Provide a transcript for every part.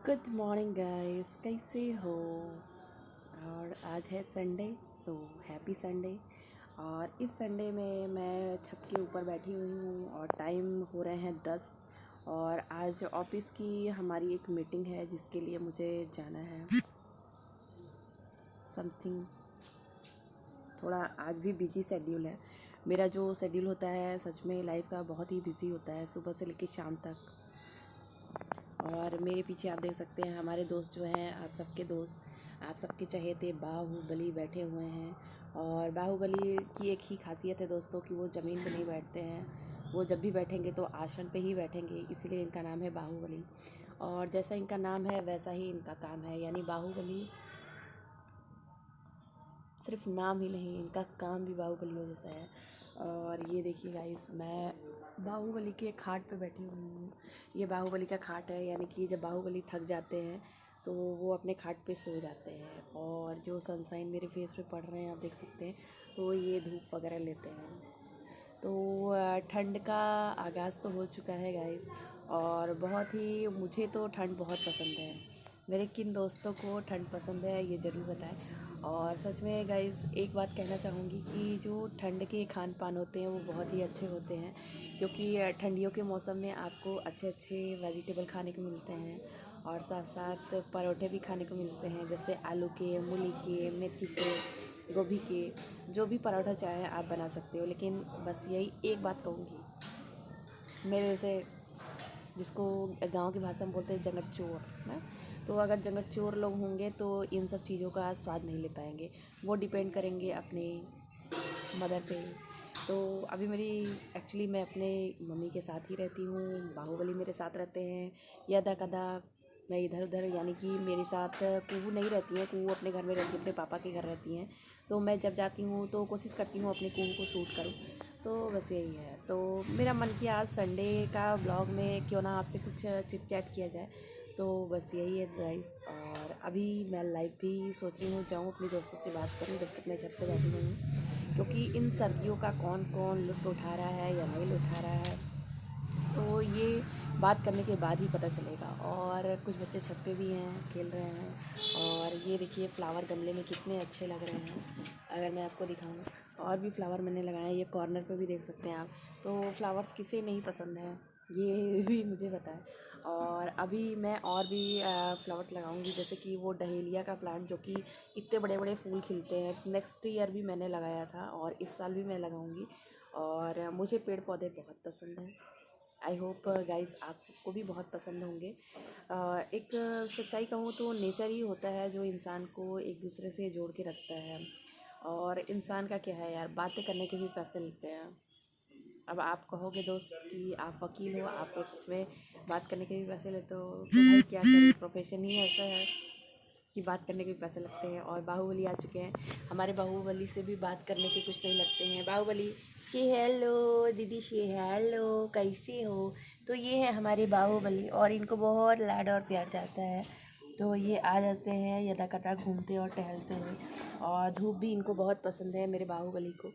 Good morning guys, कैसे हो। और आज है संडे, सो हैप्पी संडे। और इस संडे में मैं छत के ऊपर बैठी हुई हूँ और टाइम हो रहे हैं 10। और आज ऑफिस की हमारी एक मीटिंग है जिसके लिए मुझे जाना है। समथिंग थोड़ा आज भी बिजी शेड्यूल है। मेरा जो शेड्यूल होता है सच में लाइफ का बहुत ही बिजी होता है, सुबह से लेकर शाम तक। और मेरे पीछे आप देख सकते हैं हमारे दोस्त जो हैं, आप सबके दोस्त, आप सबके चहेते बाहुबली बैठे हुए हैं। और बाहुबली की एक ही खासियत है दोस्तों कि वो ज़मीन पे नहीं बैठते हैं, वो जब भी बैठेंगे तो आसन पे ही बैठेंगे, इसीलिए इनका नाम है बाहुबली। और जैसा इनका नाम है वैसा ही इनका काम है, यानी बाहुबली सिर्फ नाम ही नहीं, इनका काम भी बाहुबलियों जैसा है। और ये देखिए गाइस, मैं बाहुबली के खाट पे बैठी हुई हूँ। ये बाहुबली का खाट है, यानी कि जब बाहुबली थक जाते हैं तो वो अपने खाट पे सो जाते हैं। और जो सनसाइन मेरे फेस पे पड़ रहे हैं आप देख सकते हैं, तो ये धूप वगैरह लेते हैं। तो ठंड का आगाज़ तो हो चुका है गाइस। और बहुत ही मुझे तो ठंड बहुत पसंद है। मेरे किन दोस्तों को ठंड पसंद है ये ज़रूर बताएं। और सच में गाइस एक बात कहना चाहूँगी कि जो ठंड के खान पान होते हैं वो बहुत ही अच्छे होते हैं, क्योंकि ठंडियों के मौसम में आपको अच्छे अच्छे वेजिटेबल खाने को मिलते हैं। और साथ साथ परोठे भी खाने को मिलते हैं, जैसे आलू के, मूली के, मेथी के, गोभी के। जो भी पराठा चाहे आप बना सकते हो। लेकिन बस यही एक बात कहूँगी, मेरे जैसे जिसको गांव की भाषा में बोलते हैं जंगलचोर ना, तो अगर जंगलचोर लोग होंगे तो इन सब चीज़ों का स्वाद नहीं ले पाएंगे। वो डिपेंड करेंगे अपने मदर पे। तो अभी मेरी एक्चुअली मैं अपने मम्मी के साथ ही रहती हूँ, बाहुबली मेरे साथ रहते हैं। यदा कदा मैं इधर उधर, यानी कि मेरे साथ कुहू नहीं रहती है, कुहू अपने घर में रहती है, अपने पापा के घर रहती हैं। तो मैं जब जाती हूँ तो कोशिश करती हूँ अपने कुहू को शूट करूँ। तो बस यही है। तो मेरा मन किया आज संडे का ब्लॉग में क्यों ना आपसे कुछ चिट चैट किया जाए। तो बस यही है गाइस। और अभी मैं लाइव भी सोच रही हूँ जाऊँ अपने दोस्तों से बात करूँ जब तक मैं छत पर बैठी हुई हूँ, क्योंकि इन सर्दियों का कौन कौन लुत्फ़ उठा रहा है या नहीं उठा रहा है तो ये बात करने के बाद ही पता चलेगा। और कुछ बच्चे छत पे भी हैं, खेल रहे हैं। और ये देखिए फ्लावर गमले में कितने अच्छे लग रहे हैं, अगर मैं आपको दिखाऊं। और भी फ्लावर मैंने लगाए हैं, ये कॉर्नर पे भी देख सकते हैं आप। तो फ्लावर्स किसे नहीं पसंद है ये भी मुझे पता है। और अभी मैं और भी फ्लावर्स लगाऊंगी, जैसे कि वो डहेलिया का प्लांट जो कि इतने बड़े बड़े फूल खिलते हैं। नेक्स्ट ईयर भी मैंने लगाया था और इस साल भी मैं लगाऊंगी। और मुझे पेड़ पौधे बहुत पसंद हैं। आई होप गाइस आप सबको भी बहुत पसंद होंगे। एक सच्चाई कहूँ तो नेचर ही होता है जो इंसान को एक दूसरे से जोड़ के रखता है। और इंसान का क्या है यार, बातें करने के भी पैसे लेते हैं। अब आप कहोगे दोस्त कि आप वकील हो, आप तो सच में बात करने के भी पैसे लेते हो, तो भाई क्या करें, प्रोफेशन ही ऐसा है कि बात करने के भी पैसे लगते हैं। और बाहुबली आ चुके हैं, हमारे बाहुबली से भी बात करने के कुछ नहीं लगते हैं। बाहुबली शी हेलो दीदी, शी हेलो, कैसे हो। तो ये है हमारे बाहुबली, और इनको बहुत लाड और प्यार चाहता है। तो ये आ जाते हैं यदा कदा घूमते और टहलते हुए। और धूप भी इनको बहुत पसंद है मेरे बाहुबली को।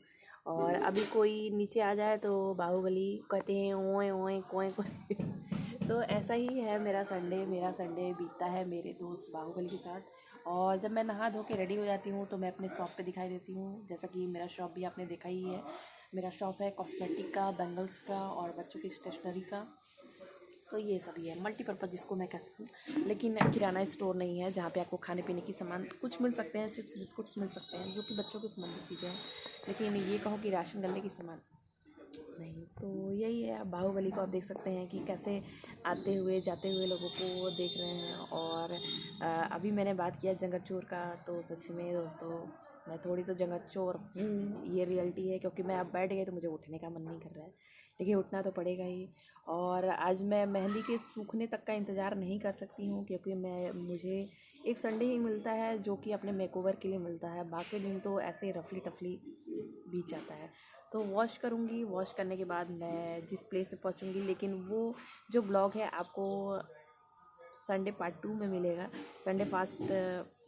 और अभी कोई नीचे आ जाए तो बाहुबली कहते हैं ओए ओए कोए कोए तो ऐसा ही है मेरा संडे बीतता है मेरे दोस्त बाहुबली के साथ। और जब मैं नहा धो के रेडी हो जाती हूँ तो मैं अपने शॉप पे दिखाई देती हूँ, जैसा कि मेरा शॉप भी आपने देखा ही है। मेरा शॉप है कॉस्मेटिक का, बैंगल्स का और बच्चों की स्टेशनरी का। तो ये सभी है मल्टीपर्पज़ जिसको मैं कह सकूँ। लेकिन किराना स्टोर नहीं है जहाँ पे आपको खाने पीने की सामान कुछ मिल सकते हैं, चिप्स बिस्कुट्स मिल सकते हैं जो कि बच्चों की संबंधित चीज़ें हैं। लेकिन ये कहो कि राशन गले की सामान नहीं। तो यही है, आप बाहुबली को आप देख सकते हैं कि कैसे आते हुए जाते हुए लोगों को देख रहे हैं। और अभी मैंने बात किया जंगलचोर का, तो सच में दोस्तों मैं थोड़ी तो जंगलचोर हूँ, ये रियलिटी है। क्योंकि मैं अब बैठ गई तो मुझे उठने का मन नहीं कर रहा है, लेकिन उठना तो पड़ेगा ही। और आज मैं मेहंदी के सूखने तक का इंतज़ार नहीं कर सकती हूँ, क्योंकि मुझे एक संडे ही मिलता है जो कि अपने मेकओवर के लिए मिलता है, बाकी दिन तो ऐसे रफली टफली बीत जाता है। तो वॉश करूँगी, वॉश करने के बाद मैं जिस प्लेस पे पहुँचूँगी, लेकिन वो जो ब्लॉग है आपको संडे पार्ट 2 में मिलेगा। संडे फास्ट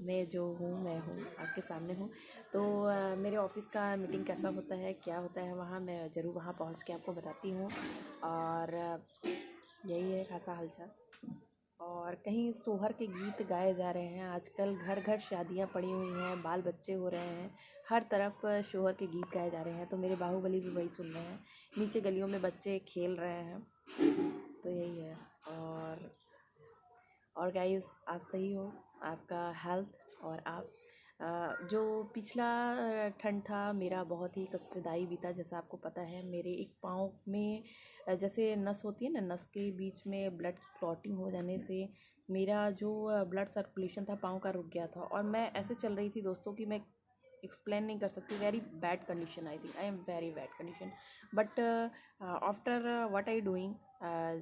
में जो हूँ मैं हूँ आपके सामने हूँ। तो मेरे ऑफिस का मीटिंग कैसा होता है, क्या होता है वहाँ, मैं ज़रूर वहाँ पहुँच के आपको बताती हूँ। और यही है खासा हालचाल। और कहीं सोहर के गीत गाए जा रहे हैं। आजकल घर घर शादियां पड़ी हुई हैं, बाल बच्चे हो रहे हैं, हर तरफ सोहर के गीत गाए जा रहे हैं। तो मेरे बाहुबली भी वही सुन रहे हैं। नीचे गलियों में बच्चे खेल रहे हैं। तो यही है। और गाइस, आप सही हो, आपका हेल्थ और आप जो पिछला ठंड था मेरा बहुत ही कष्टदायी बीता। जैसा आपको पता है, मेरे एक पाँव में जैसे नस होती है ना, नस के बीच में ब्लड की क्लॉटिंग हो जाने से मेरा जो ब्लड सर्कुलेशन था पाँव का रुक गया था। और मैं ऐसे चल रही थी दोस्तों कि मैं एक्सप्लेन नहीं कर सकती। Very bad condition, I think I am very bad condition. But after what I doing,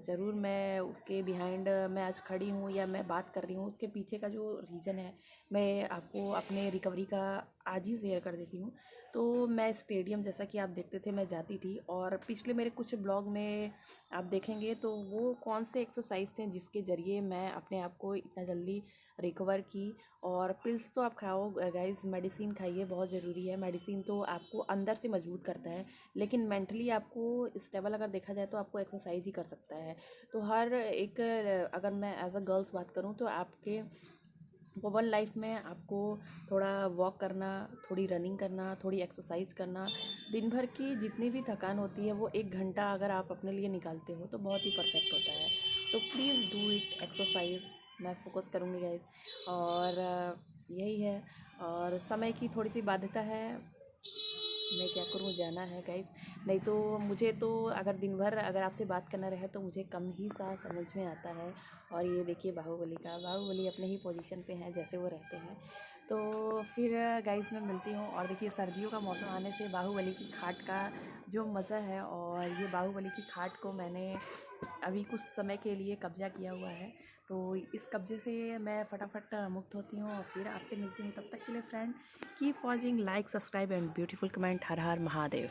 ज़रूर मैं उसके बिहाइंड मैं आज खड़ी हूँ या मैं बात कर रही हूँ, उसके पीछे का जो रीज़न है मैं आपको अपने रिकवरी का आज ही शेयर कर देती हूँ। तो मैं स्टेडियम, जैसा कि आप देखते थे, मैं जाती थी। और पिछले मेरे कुछ ब्लॉग में आप देखेंगे तो वो कौन से एक्सरसाइज थे जिसके ज़रिए मैं अपने आप को इतना जल्दी रिकवर की। और पिल्स तो आप खाओ गाइस, मेडिसिन खाइए, बहुत ज़रूरी है। मेडिसिन तो आपको अंदर से मजबूत करता है, लेकिन मेंटली आपको स्टेबल अगर देखा जाए तो आपको एक्सरसाइज ही कर सकता है। तो हर एक, अगर मैं एज अ गर्ल्स बात करूँ तो आपके ओवल लाइफ में आपको थोड़ा वॉक करना, थोड़ी रनिंग करना, थोड़ी एक्सरसाइज करना, दिन भर की जितनी भी थकान होती है वो 1 घंटा अगर आप अपने लिए निकालते हो तो बहुत ही परफेक्ट होता है। तो प्लीज़ डू इट एक्सरसाइज। मैं फोकस करूँगी गाइस। और यही है। और समय की थोड़ी सी बाध्यता है, मैं क्या करूँ, जाना है गाइस। नहीं तो मुझे तो अगर दिन भर अगर आपसे बात करना रहे तो मुझे कम ही सा समझ में आता है। और ये देखिए बाहुबली अपने ही पोजीशन पे हैं जैसे वो रहते हैं। तो फिर गाइस मैं मिलती हूँ। और देखिए, सर्दियों का मौसम आने से बाहुबली की खाट का जो मज़ा है, और ये बाहुबली की खाट को मैंने अभी कुछ समय के लिए कब्जा किया हुआ है। तो इस कब्जे से मैं फटाफट मुक्त होती हूँ और फिर आपसे मिलती हूँ। तब तक के लिए friend, keep watching, like, subscribe and beautiful comment. Her her Mahadev.